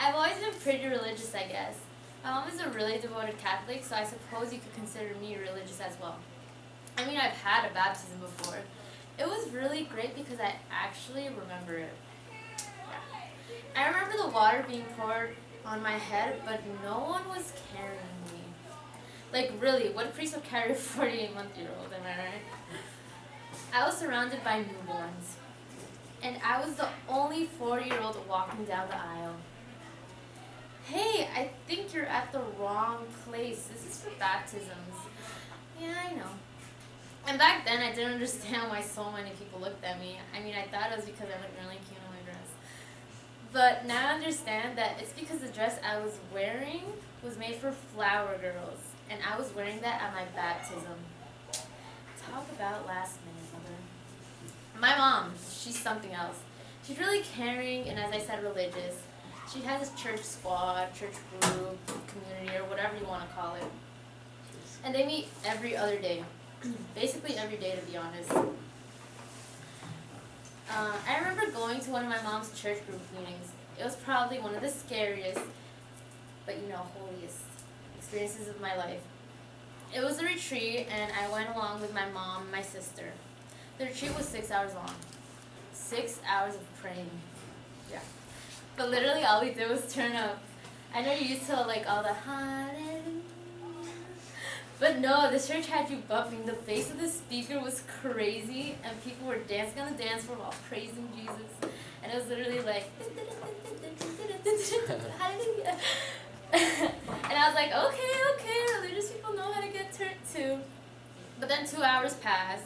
I've always been pretty religious, I guess. My mom is a really devoted Catholic, so I suppose you could consider me religious as well. I mean, I've had a baptism before. It was really great because I actually remember it. I remember the water being poured on my head, but no one was carrying me. Like, really, what priest would carry a 48-month-old, am I right? I was surrounded by newborns, and I was the only 40-year-old walking down the aisle. Hey, I think you're at the wrong place. This is for baptisms. Yeah, I know. And back then, I didn't understand why so many people looked at me. I mean, I thought it was because I looked really cute in my dress. But now I understand that it's because the dress I was wearing was made for flower girls, and I was wearing that at my baptism. Talk about last minute, mother. My mom, she's something else. She's really caring and, as I said, religious. She has a church squad, church group, community, or whatever you want to call it. And they meet every other day. Basically every day, to be honest. I remember going to one of my mom's church group meetings. It was probably one of the scariest, but holiest experiences of my life. It was a retreat, and I went along with my mom and my sister. The retreat was 6 hours long. 6 hours of praying. Yeah. But literally all we did was turn up. I know you're used to all the hallelujah. But no, the church had you bumping. The bass of the speaker was crazy, and people were dancing on the dance floor while praising Jesus. And it was literally like, hallelujah. And I was like, okay, religious people know how to get turned too. But then 2 hours passed,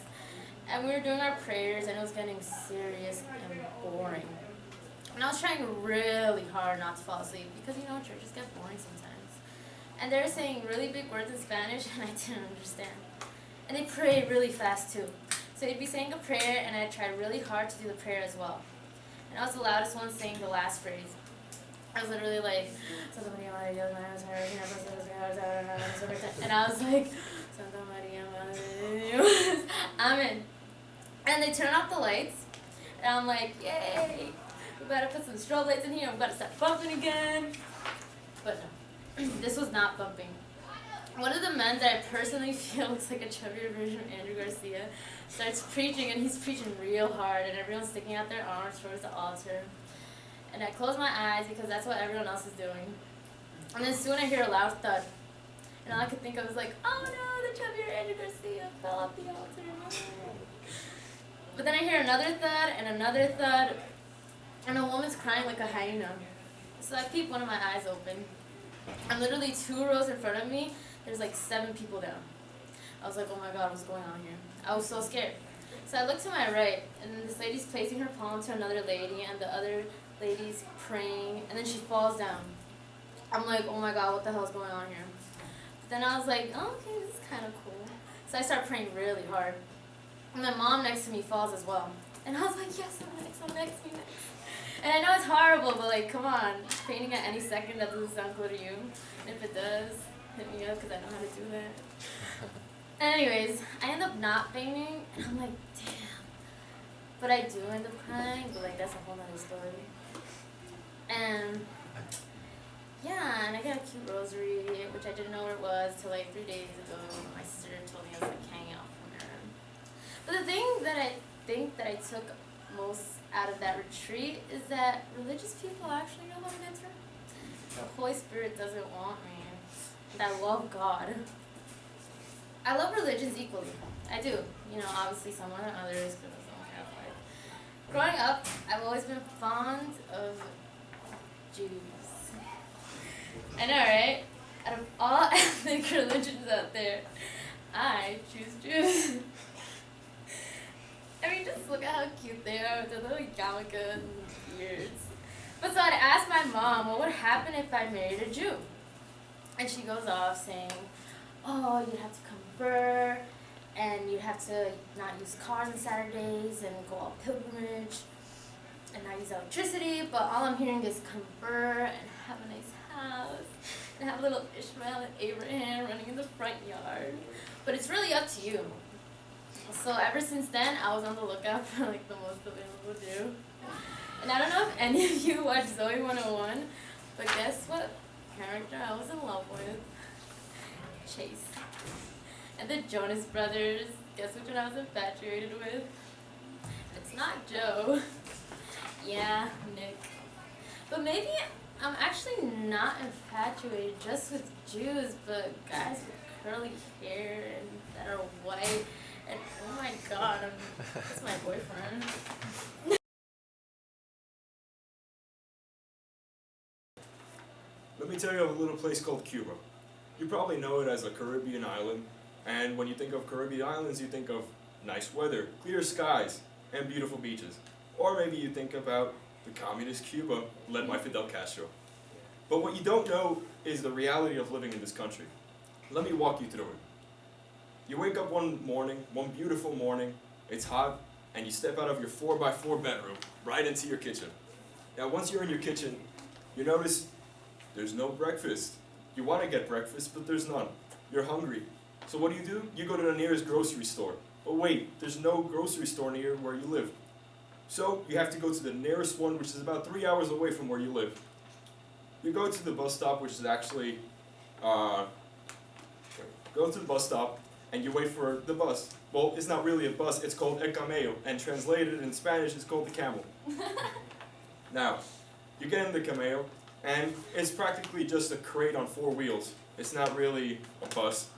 and we were doing our prayers, and it was getting serious and boring. And I was trying really hard not to fall asleep, because churches get boring sometimes. And they were saying really big words in Spanish, and I didn't understand. And they prayed really fast too. So they'd be saying a prayer, and I tried really hard to do the prayer as well. And I was the loudest one saying the last phrase. I was literally like, Santa Maria, and I was like, Santa Maria, Amen. And they turn off the lights, and I'm like, yay, we better put some strobe lights in here, I'm about to start bumping again. But no. This was not bumping. One of the men that I personally feel looks like a chubbier version of Andrew Garcia starts preaching, and he's preaching real hard, and everyone's sticking out their arms towards the altar. And I close my eyes because that's what everyone else is doing. And then soon I hear a loud thud. And all I could think of was like, oh no, the chubbier Andrew Garcia fell off the altar. But then I hear another thud and another thud, and a woman's crying like a hyena. So I peep one of my eyes open. And literally 2 rows in front of me, there's 7 people down. I was like, oh my God, what's going on here? I was so scared. So I look to my right, and then this lady's placing her palm to another lady, and the other lady's praying, and then she falls down. I'm like, oh my God, what the hell's going on here? But then I was like, oh, okay, this is kind of cool. So I start praying really hard. And my mom next to me falls as well. And I was like, yes, I'm next. Me next. And I know it's horrible, but come on, fainting at any second, that doesn't sound cool to you. And if it does, hit me up because I know how to do that. Anyways, I end up not fainting, and I'm like, damn. But I do end up crying, but that's a whole nother story. And yeah, and I got a cute rosary, which I didn't know where it was till 3 days ago. My sister told me I was hanging out from her. But the thing that I think that I took most out of that retreat is that religious people actually know how to get turned. The Holy Spirit doesn't want me. And I love God. I love religions equally. I do. Obviously some more than others because I'm Catholic. Growing up, I've always been fond of Jews. I know, right? Out of all ethnic religions out there, I choose Jews. I mean, just look at how cute they are with their little yarmulkes and beards. But so I'd ask my mom, what would happen if I married a Jew? And she goes off saying, oh, you'd have to convert, and you'd have to not use cars on Saturdays and go on pilgrimage and not use electricity, but all I'm hearing is convert and have a nice house and have little Ishmael and Abraham running in the front yard. But it's really up to you. So ever since then, I was on the lookout for the most available Jew. And I don't know if any of you watched Zoe 101, But guess what character I was in love with? Chase. And the Jonas Brothers, guess which one I was infatuated with? It's not Joe. Yeah, Nick. But maybe I'm actually not infatuated just with Jews, but guys with curly hair and that are white. And oh my god, that's my boyfriend. Let me tell you of a little place called Cuba. You probably know it as a Caribbean island, and when you think of Caribbean islands, you think of nice weather, clear skies, and beautiful beaches. Or maybe you think about the communist Cuba led by Fidel Castro. But what you don't know is the reality of living in this country. Let me walk you through it. You wake up one morning, one beautiful morning, it's hot, and you step out of your 4x4 bedroom right into your kitchen. Now once you're in your kitchen, you notice there's no breakfast. You want to get breakfast, but there's none. You're hungry. So what do? You go to the nearest grocery store. But wait, there's no grocery store near where you live. So you have to go to the nearest one, which is about 3 hours away from where you live. You go to the bus stop, which is actually, go to the bus stop, and you wait for the bus. Well, it's not really a bus, it's called el camello, and translated in Spanish, it's called the camel. Now, you get in the camello, and it's practically just a crate on 4 wheels. It's not really a bus.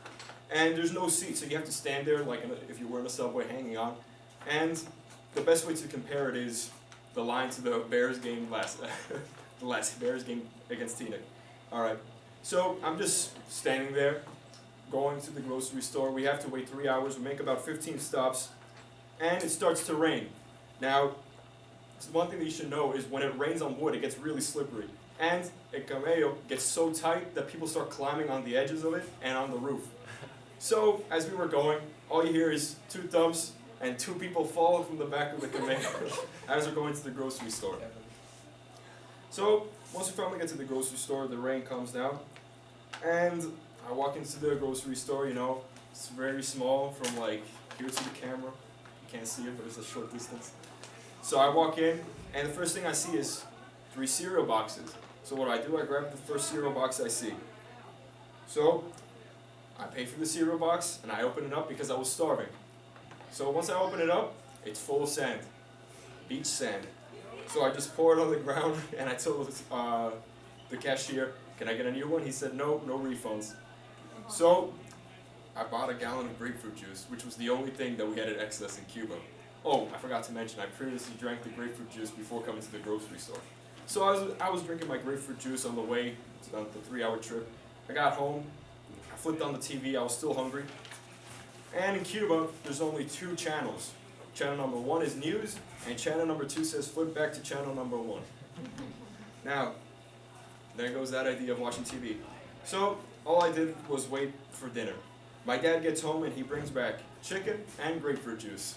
And there's no seat, so you have to stand there like if you were in a subway hanging on. And the best way to compare it is the line to the Bears game the last Bears game against Teaneck. Alright, so I'm just standing there, going to the grocery store. We have to wait 3 hours, we make about 15 stops, and it starts to rain. Now, one thing that you should know is when it rains on wood, it gets really slippery. And el camello gets so tight that people start climbing on the edges of it and on the roof. So, as we were going, all you hear is 2 thumps and 2 people falling from the back of the camello as we're going to the grocery store. So, once we finally get to the grocery store, the rain comes down, and I walk into the grocery store, it's very small from like here to the camera. You can't see it, but it's a short distance. So I walk in, and the first thing I see is 3 cereal boxes. So what do? I grab the first cereal box I see. So I pay for the cereal box, and I open it up because I was starving. So once I open it up, it's full of sand, beach sand. So I just pour it on the ground, and I told the cashier, "Can I get a new one?" He said, "No, no refunds." So I bought a gallon of grapefruit juice, which was the only thing that we had in excess in Cuba. Oh, I forgot to mention, I previously drank the grapefruit juice before coming to the grocery store. So I was drinking my grapefruit juice on the way on the 3-hour trip. I got home, I flipped on the TV, I was still hungry. And in Cuba, there's only 2 channels. Channel number 1 is news, and channel number 2 says flip back to channel number 1. Now, there goes that idea of watching TV. So, all I did was wait for dinner. My dad gets home and he brings back chicken and grapefruit juice.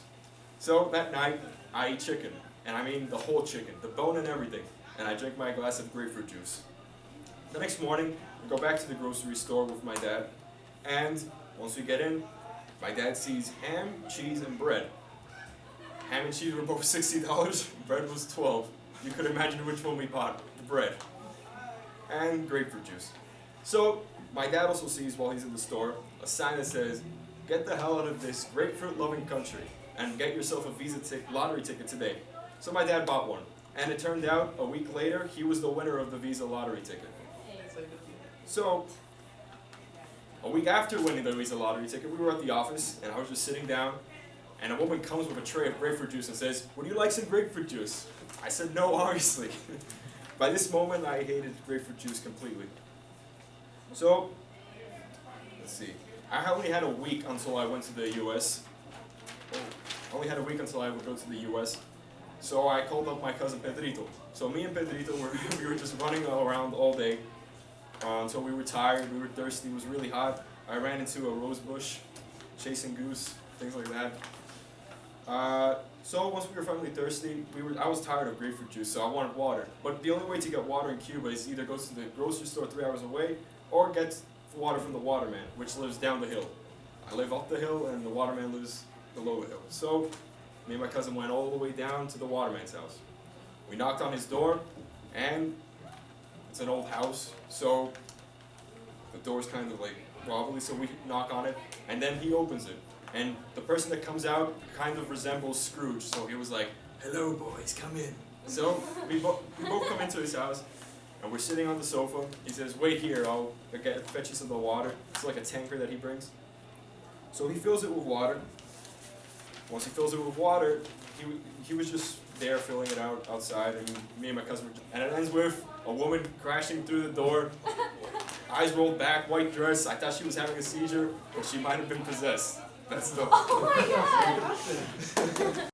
So that night, I eat chicken, and I mean the whole chicken, the bone and everything, and I drink my glass of grapefruit juice. The next morning, we go back to the grocery store with my dad, and once we get in, my dad sees ham, cheese, and bread. Ham and cheese were both $60, bread was $12. You could imagine which one we bought, the bread. And grapefruit juice. So, my dad also sees while he's in the store a sign that says, "Get the hell out of this grapefruit-loving country and get yourself a Visa lottery ticket today." So my dad bought one. And it turned out, a week later, he was the winner of the Visa lottery ticket. So, a week after winning the Visa lottery ticket, we were at the office, and I was just sitting down, and a woman comes with a tray of grapefruit juice and says, "Would you like some grapefruit juice?" I said, "No, obviously." By this moment, I hated grapefruit juice completely. So, let's see. I only had a week until I went to the US. I only had a week until I would go to the US. So I called up my cousin Pedrito. So me and Pedrito, we were just running around all day until we were tired, we were thirsty, it was really hot. I ran into a rose bush, chasing goose, things like that. So once we were finally thirsty, I was tired of grapefruit juice, so I wanted water. But the only way to get water in Cuba is either go to the grocery store 3 hours away, or get water from the waterman, which lives down the hill. I live up the hill, and the waterman lives below the hill. So me and my cousin went all the way down to the waterman's house. We knocked on his door, and let's It's an old house, so the door's kind of like wobbly, so we knock on it, and then he opens it. And the person that comes out kind of resembles Scrooge, so he was like, "Hello boys, come in." So we both come into his house, and we're sitting on the sofa. He says, "Wait here, I'll fetch you some of the water." It's like a tanker that he brings. So he fills it with water. Once he fills it with water, he was just there filling it out outside, and me and my cousin were and it ends with a woman crashing through the door, eyes rolled back, white dress. I thought she was having a seizure, but she might have been possessed. That's the... Oh my god!